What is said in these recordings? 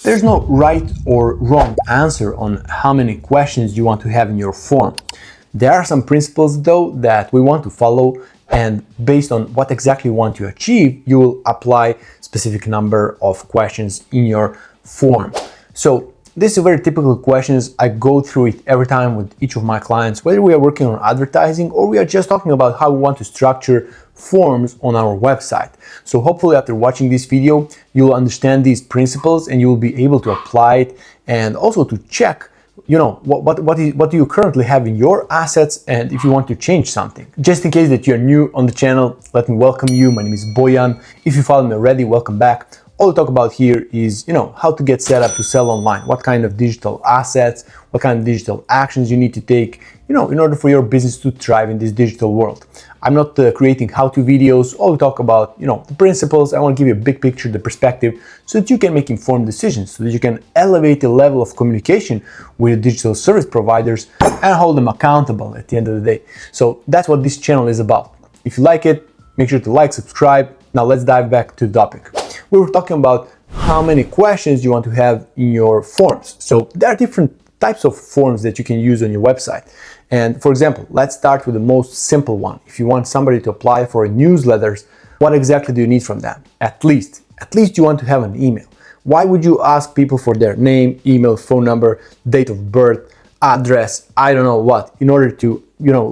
There's no right or wrong answer on how many questions you want to have in your form. There are some principles though that we want to follow, and based on what exactly you want to achieve, you will apply specific number of questions in your form. So this is a very typical questions. I go through it every time with each of my clients, whether we are working on advertising or we are just talking about how we want to structure forms on our website. So hopefully after watching this video, you'll understand these principles and you will be able to apply it, and also to check what do you currently have in your assets, and if you want to change something. Just in case that you're new on the channel, let me welcome you. My name is Bojan. If you follow me already, welcome back. All we talk about here is, how to get set up to sell online, what kind of digital assets, what kind of digital actions you need to take, in order for your business to thrive in this digital world. I'm not creating how-to videos. All we talk about, the principles. I want to give you a big picture, the perspective, so that you can make informed decisions, so that you can elevate the level of communication with digital service providers and hold them accountable at the end of the day. So that's what this channel is about. If you like it, make sure to like, subscribe. Now let's dive back to the topic. We were talking about how many questions you want to have in your forms. So there are different types of forms that you can use on your website. And for example, let's start with the most simple one. If you want somebody to apply for newsletters, what exactly do you need from them? At least you want to have an email. Why would you ask people for their name, email, phone number, date of birth, address, I don't know what, in order to,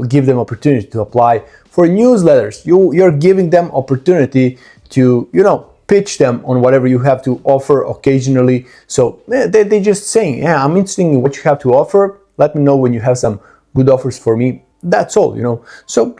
give them opportunity to apply for newsletters? You're giving them opportunity to, pitch them on whatever you have to offer occasionally. So they just saying, yeah, I'm interested in what you have to offer. Let me know when you have some good offers for me. That's all, So,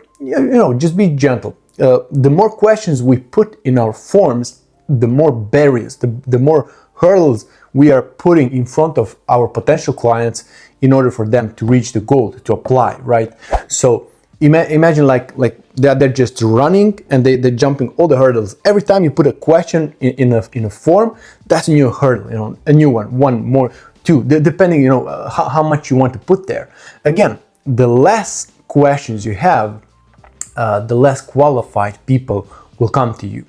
just be gentle. The more questions we put in our forms, the more barriers, the more hurdles we are putting in front of our potential clients in order for them to reach the goal, to apply, right? So imagine like they're just running and they're jumping all the hurdles. Every time you put a question in a form, that's a new hurdle, a new one more, two, depending, how much you want to put there. Again, the less questions you have, the less qualified people will come to you.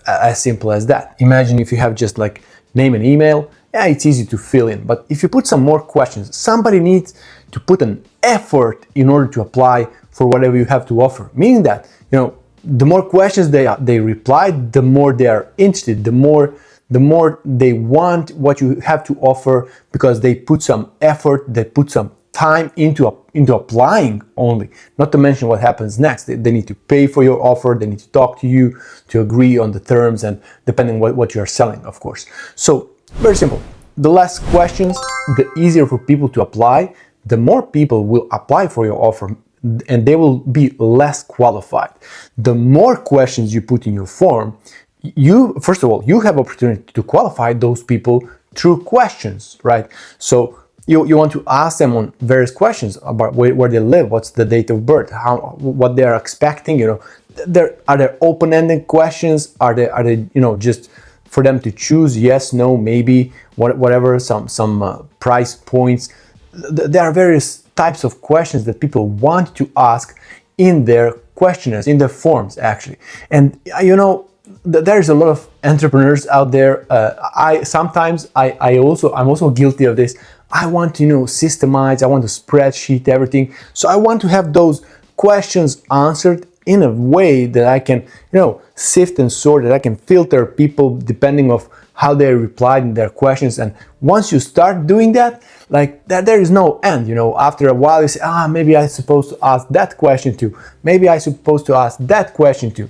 As simple as that. Imagine if you have just like name and email, yeah, it's easy to fill in. But if you put some more questions, somebody needs to put an effort in order to apply for whatever you have to offer. Meaning that, the more questions they reply, the more they are interested, the more they want what you have to offer, because they put some effort, they put some time into applying only, not to mention what happens next. They need to pay for your offer, they need to talk to you to agree on the terms, and depending what you are selling, of course. So very simple. The less questions, the easier for people to apply, the more people will apply for your offer, and they will be less qualified. The more questions you put in your form, first of all, you have opportunity to qualify those people through questions, right? So you want to ask them on various questions about where they live, what's the date of birth, what they are expecting. Are there open-ended questions? Are they just for them to choose yes, no, maybe, whatever, some price points? There are various types of questions that people want to ask in their questionnaires, in their forms actually. And there's a lot of entrepreneurs out there. I'm also guilty of this. I want to systemize, I want to spreadsheet everything. So I want to have those questions answered in a way that I can, sift and sort, that I can filter people depending of how they replied in their questions. And once you start doing that, there is no end. After a while you say, maybe I'm supposed to ask that question too. Maybe I'm supposed to ask that question too.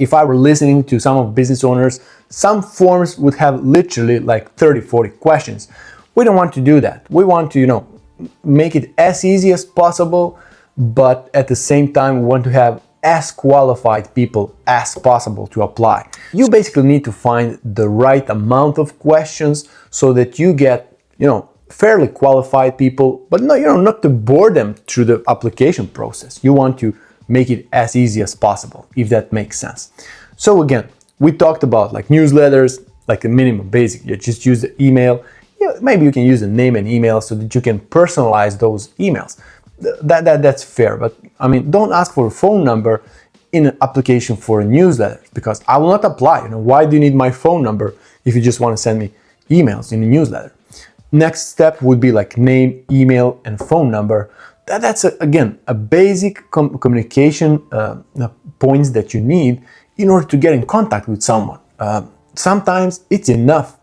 If I were listening to some of business owners, some forms would have literally 30, 40 questions. We don't want to do that. We want to, make it as easy as possible, but at the same time, we want to have as qualified people as possible to apply. You basically need to find the right amount of questions so that you get, fairly qualified people, but not to bore them through the application process. You want to make it as easy as possible, if that makes sense. So again, we talked about newsletters, a minimum basic. You just use the email. Maybe you can use the name and email so that you can personalize those emails. That's fair, but don't ask for a phone number in an application for a newsletter, because I will not apply. Why do you need my phone number if you just want to send me emails in a newsletter. Next step would be like name, email, and phone number. That's again a basic communication points that you need in order to get in contact with someone. Sometimes it's enough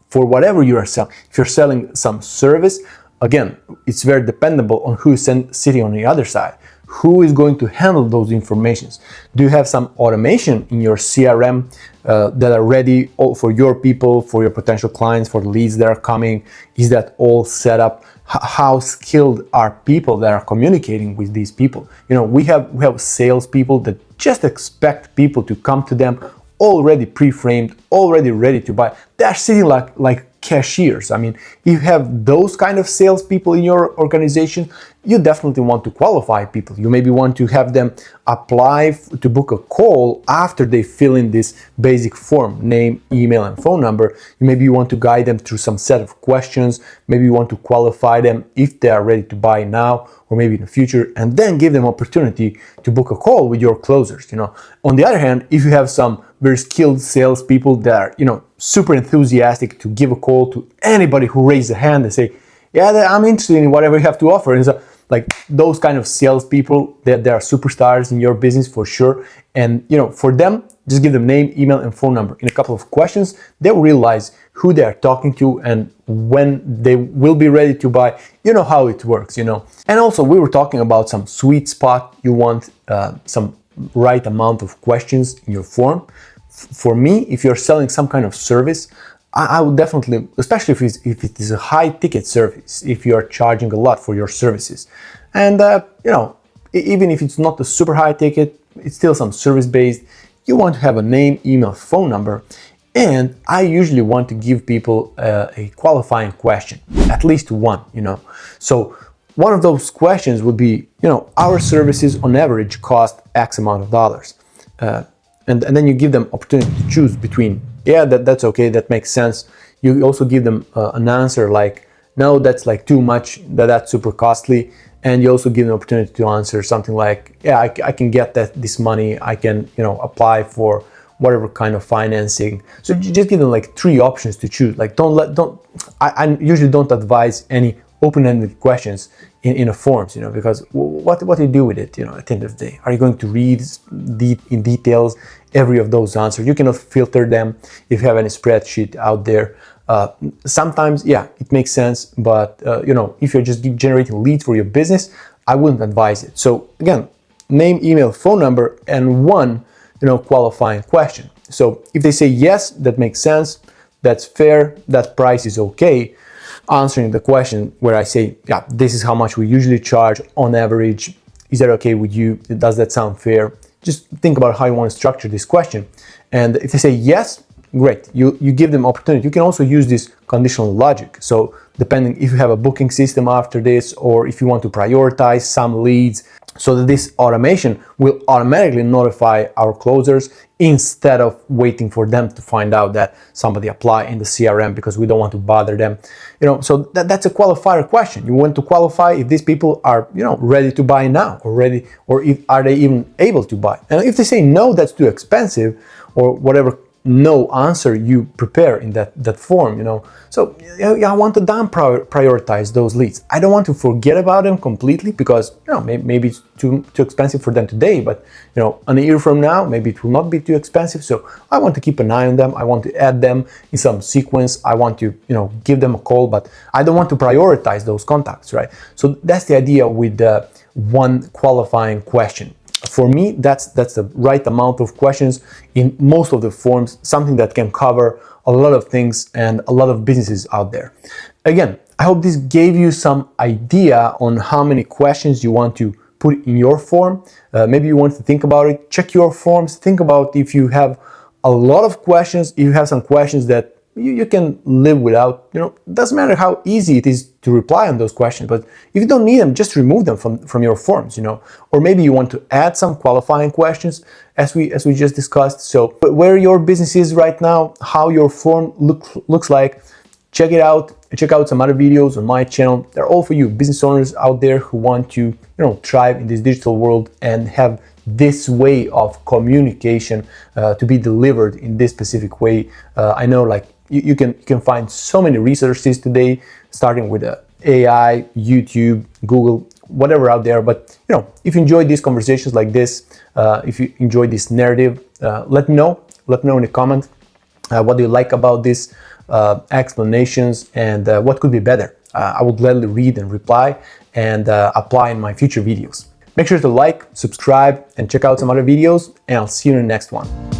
for whatever you are selling. If you're selling some service, again, it's very dependable on who is sitting on the other side. Who is going to handle those informations? Do you have some automation in your CRM that are ready for your people, for your potential clients, for the leads that are coming? Is that all set up? How skilled are people that are communicating with these people? You know, we have sales people that just expect people to come to them already pre-framed, already ready to buy. They're sitting like cashiers. I mean, if you have those kind of salespeople in your organization, you definitely want to qualify people. You maybe want to have them apply to book a call after they fill in this basic form, name, email, and phone number. Maybe you want to guide them through some set of questions. Maybe you want to qualify them if they are ready to buy now or maybe in the future, and then give them opportunity to book a call with your closers. You know, on the other hand, if you have some very skilled salespeople that are, you know, super enthusiastic to give a call to anybody who raises a hand and say, yeah, I'm interested in whatever you have to offer. And so, like, those kind of salespeople, they are superstars in your business for sure. And, you know, for them, just give them name, email, and phone number. In a couple of questions, they'll realize who they are talking to and when they will be ready to buy. You know how it works, you know. And also, we were talking about some sweet spot. You want some right amount of questions in your form. For me, if you're selling some kind of service, I would definitely, especially if it is a high ticket service, if you are charging a lot for your services. And, you know, even if it's not a super high ticket, it's still some service based, you want to have a name, email, phone number. And I usually want to give people a qualifying question, at least one, you know. So one of those questions would be, you know, our services on average cost X amount of dollars. And then you give them opportunity to choose between, yeah, that's okay, that makes sense. You also give them an answer like, no, that's like too much, that's super costly. And you also give them opportunity to answer something like, yeah, I can get this money, I can, you know, apply for whatever kind of financing. So you just give them like 3 options to choose. Like I usually don't advise any open-ended questions in a forms, you know, because what do you do with it, you know, at the end of the day? Are you going to read in details every of those answers? You cannot filter them if you have any spreadsheet out there. Sometimes, yeah, it makes sense, but you know, if you're just generating leads for your business, I wouldn't advise it. So again, name, email, phone number, and one, you know, qualifying question. So if they say yes, that makes sense, that's fair, that price is okay, answering the question where I say, yeah, this is how much we usually charge on average. Is that okay with you? Does that sound fair? Just think about how you want to structure this question. And if they say yes, great. You give them opportunity. You can also use this conditional logic. So depending if you have a booking system after this, or if you want to prioritize some leads, so that this automation will automatically notify our closers instead of waiting for them to find out that somebody applied in the CRM, because we don't want to bother them. You know, so that's a qualifier question. You want to qualify if these people are, you know, ready to buy now, or ready, or are they even able to buy? And if they say no, that's too expensive, or whatever no answer you prepare in that form, you know. So I want to down prioritize those leads. I don't want to forget about them completely, because, you know, maybe it's too expensive for them today, but, you know, a year from now, maybe it will not be too expensive. So I want to keep an eye on them. I want to add them in some sequence. I want to, you know, give them a call, but I don't want to prioritize those contacts, right? So that's the idea with the one qualifying question. For me, that's the right amount of questions in most of the forms, something that can cover a lot of things and a lot of businesses out there. Again, I hope this gave you some idea on how many questions you want to put in your form. Maybe you want to think about it, check your forms, think about if you have a lot of questions, if you have some questions that you can live without, you know, it doesn't matter how easy it is to reply on those questions, but if you don't need them, just remove them from your forms, you know. Or maybe you want to add some qualifying questions as we just discussed. So where your business is right now, how your form looks like, check it out. Check out some other videos on my channel. They're all for you business owners out there who want to, you know, thrive in this digital world and have this way of communication to be delivered in this specific way. I know, like, You can find so many resources today, starting with AI, YouTube, Google, whatever out there. But if you enjoy these conversations like this, if you enjoy this narrative, let me know. Let me know in the comment what do you like about these explanations, and what could be better. I will gladly read and reply and apply in my future videos. Make sure to like, subscribe, and check out some other videos, and I'll see you in the next one.